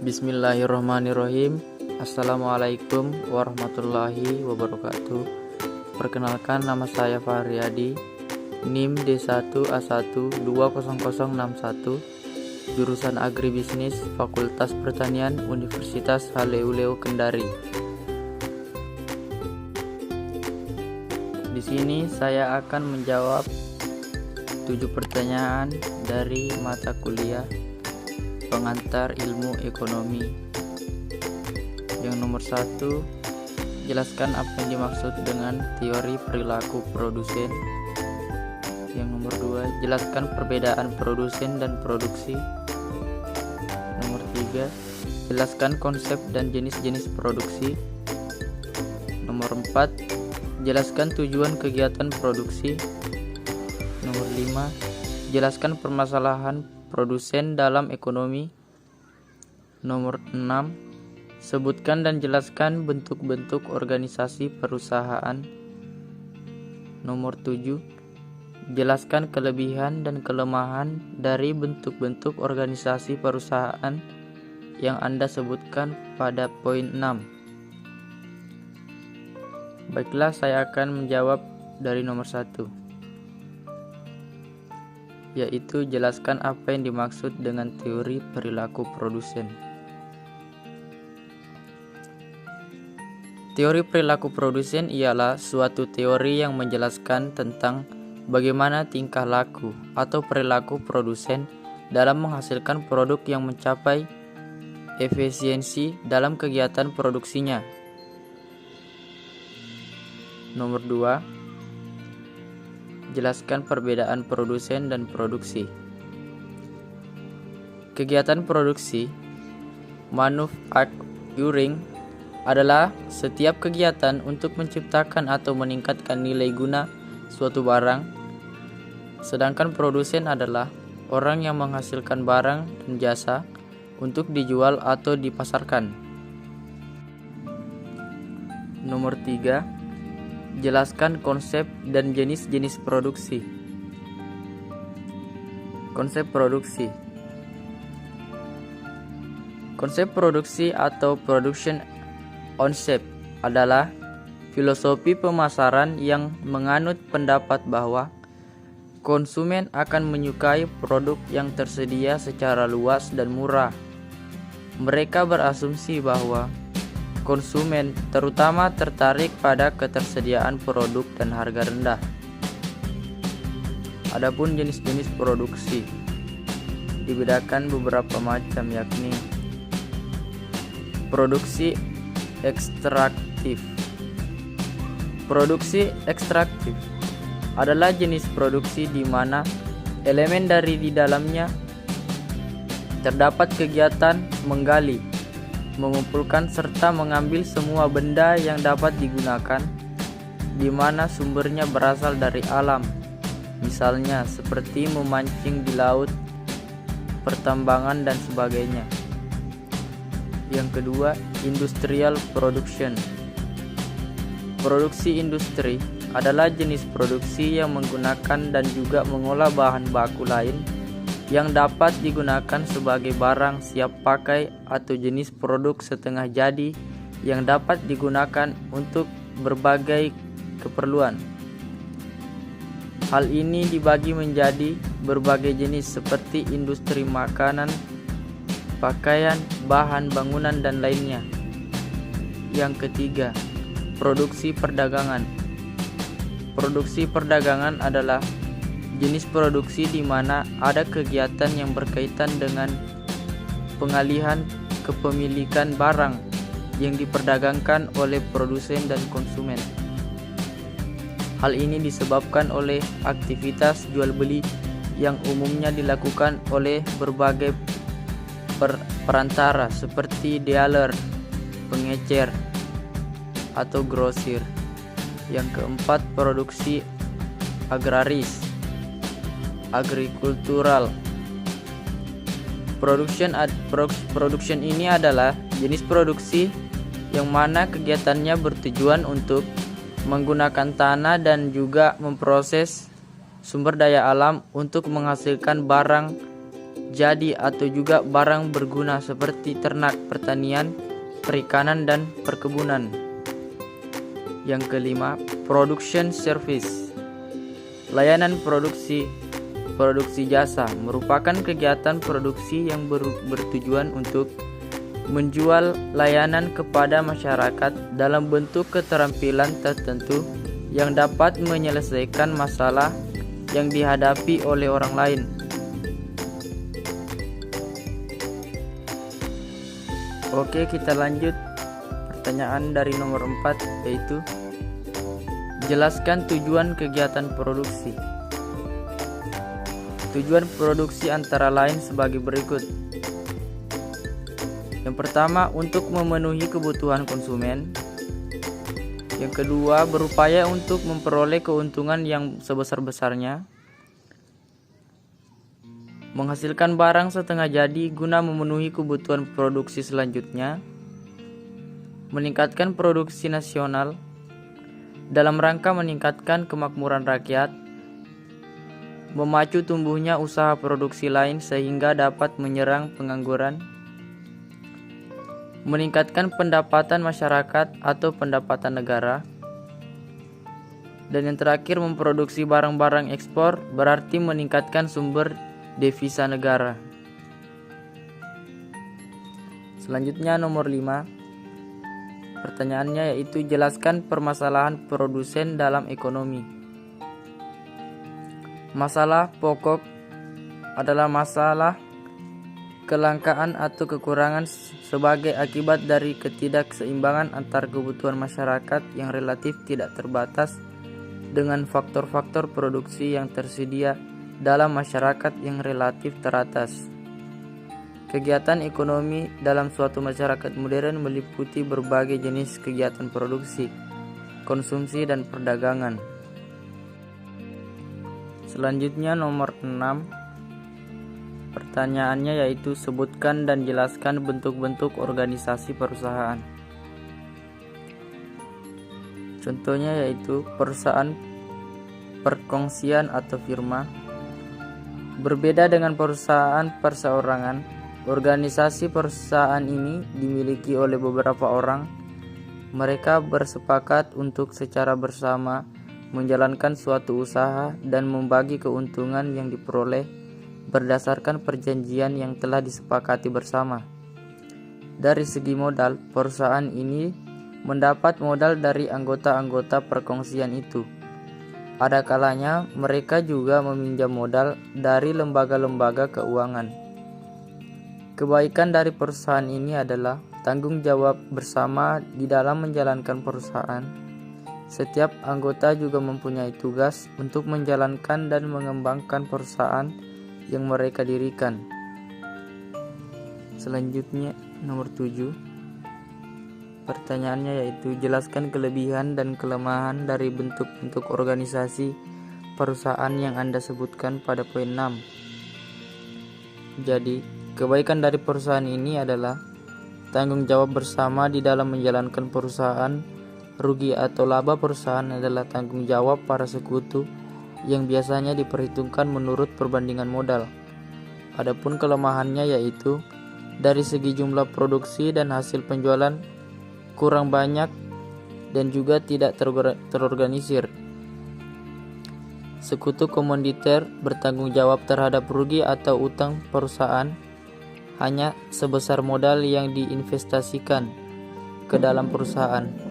Bismillahirrahmanirrahim. Assalamualaikum warahmatullahi wabarakatuh. Perkenalkan, nama saya Fahriyadi, NIM D1A1200061, jurusan Agribisnis, Fakultas Pertanian, Universitas Haleu-Leu Kendari. Di sini saya akan menjawab 7 pertanyaan dari mata kuliah pengantar ilmu ekonomi. Yang nomor 1, jelaskan apa yang dimaksud dengan teori perilaku produsen. Yang nomor 2, jelaskan perbedaan produsen dan produksi. Nomor 3, jelaskan konsep dan jenis-jenis produksi. Nomor 4, jelaskan tujuan kegiatan produksi. Nomor 5, jelaskan permasalahan produsen dalam ekonomi. Nomor 6, sebutkan dan jelaskan bentuk-bentuk organisasi perusahaan. Nomor 7, jelaskan kelebihan dan kelemahan dari bentuk-bentuk organisasi perusahaan yang Anda sebutkan pada poin 6. Baiklah, saya akan menjawab dari nomor 1, yaitu jelaskan apa yang dimaksud dengan teori perilaku produsen. Teori perilaku produsen ialah suatu teori yang menjelaskan tentang bagaimana tingkah laku atau perilaku produsen dalam menghasilkan produk yang mencapai efisiensi dalam kegiatan produksinya. Nomor 2, jelaskan perbedaan produsen dan produksi. Kegiatan produksi, manufacturing, adalah setiap kegiatan untuk menciptakan atau meningkatkan nilai guna suatu barang, sedangkan produsen adalah orang yang menghasilkan barang dan jasa untuk dijual atau dipasarkan. Nomor 3, jelaskan konsep dan jenis-jenis produksi. Konsep produksi. Konsep produksi atau production concept adalah filosofi pemasaran yang menganut pendapat bahwa konsumen akan menyukai produk yang tersedia secara luas dan murah. Mereka berasumsi bahwa konsumen terutama tertarik pada ketersediaan produk dan harga rendah. Adapun jenis-jenis produksi dibedakan beberapa macam, yakni produksi ekstraktif. Produksi ekstraktif adalah jenis produksi di mana elemen dari di dalamnya terdapat kegiatan menggali, mengumpulkan serta mengambil semua benda yang dapat digunakan, di mana sumbernya berasal dari alam, misalnya seperti memancing di laut, pertambangan, dan sebagainya. Yang kedua, industrial production. Produksi industri adalah jenis produksi yang menggunakan dan juga mengolah bahan baku lain yang dapat digunakan sebagai barang siap pakai atau jenis produk setengah jadi yang dapat digunakan untuk berbagai keperluan. Hal ini dibagi menjadi berbagai jenis seperti industri makanan, pakaian, bahan bangunan, dan lainnya. Yang ketiga, produksi perdagangan. Produksi perdagangan adalah jenis produksi di mana ada kegiatan yang berkaitan dengan pengalihan kepemilikan barang yang diperdagangkan oleh produsen dan konsumen. Hal ini disebabkan oleh aktivitas jual beli yang umumnya dilakukan oleh berbagai perantara seperti dealer, pengecer, atau grosir. Yang keempat, produksi agraris, agrikultural. Production ini adalah jenis produksi yang mana kegiatannya bertujuan untuk menggunakan tanah dan juga memproses sumber daya alam untuk menghasilkan barang jadi atau juga barang berguna seperti ternak, pertanian, perikanan, dan perkebunan. Yang kelima, production service. Layanan produksi jasa merupakan kegiatan produksi yang bertujuan untuk menjual layanan kepada masyarakat dalam bentuk keterampilan tertentu yang dapat menyelesaikan masalah yang dihadapi oleh orang lain. Oke, kita lanjut pertanyaan dari nomor 4, yaitu jelaskan tujuan kegiatan produksi. Tujuan produksi antara lain sebagai berikut. Yang pertama, untuk memenuhi kebutuhan konsumen. Yang kedua, berupaya untuk memperoleh keuntungan yang sebesar-besarnya. Menghasilkan barang setengah jadi guna memenuhi kebutuhan produksi selanjutnya. Meningkatkan produksi nasional dalam rangka meningkatkan kemakmuran rakyat. Memacu tumbuhnya usaha produksi lain sehingga dapat menyerang pengangguran. Meningkatkan pendapatan masyarakat atau pendapatan negara. Dan yang terakhir, memproduksi barang-barang ekspor berarti meningkatkan sumber devisa negara. Selanjutnya nomor 5. Pertanyaannya yaitu jelaskan permasalahan produsen dalam ekonomi. Masalah pokok adalah masalah kelangkaan atau kekurangan sebagai akibat dari ketidakseimbangan antar kebutuhan masyarakat yang relatif tidak terbatas dengan faktor-faktor produksi yang tersedia dalam masyarakat yang relatif teratas. Kegiatan ekonomi dalam suatu masyarakat modern meliputi berbagai jenis kegiatan produksi, konsumsi, dan perdagangan. Selanjutnya nomor 6. Pertanyaannya yaitu sebutkan dan jelaskan bentuk-bentuk organisasi perusahaan. Contohnya yaitu perusahaan perkongsian atau firma. Berbeda dengan perusahaan perseorangan, organisasi perusahaan ini dimiliki oleh beberapa orang. Mereka bersepakat untuk secara bersama menjalankan suatu usaha dan membagi keuntungan yang diperoleh berdasarkan perjanjian yang telah disepakati bersama. Dari segi modal, perusahaan ini mendapat modal dari anggota-anggota perkongsian itu. Ada kalanya mereka juga meminjam modal dari lembaga-lembaga keuangan. Kebaikan dari perusahaan ini adalah tanggung jawab bersama di dalam menjalankan perusahaan. Setiap anggota juga mempunyai tugas untuk menjalankan dan mengembangkan perusahaan yang mereka dirikan. Selanjutnya nomor 7. Pertanyaannya yaitu jelaskan kelebihan dan kelemahan dari bentuk-bentuk organisasi perusahaan yang Anda sebutkan pada poin 6. Jadi, kebaikan dari perusahaan ini adalah tanggung jawab bersama di dalam menjalankan perusahaan. Rugi atau laba perusahaan adalah tanggung jawab para sekutu yang biasanya diperhitungkan menurut perbandingan modal. Adapun kelemahannya yaitu dari segi jumlah produksi dan hasil penjualan kurang banyak dan juga tidak terorganisir. Sekutu komoditer bertanggung jawab terhadap rugi atau utang perusahaan hanya sebesar modal yang diinvestasikan ke dalam perusahaan.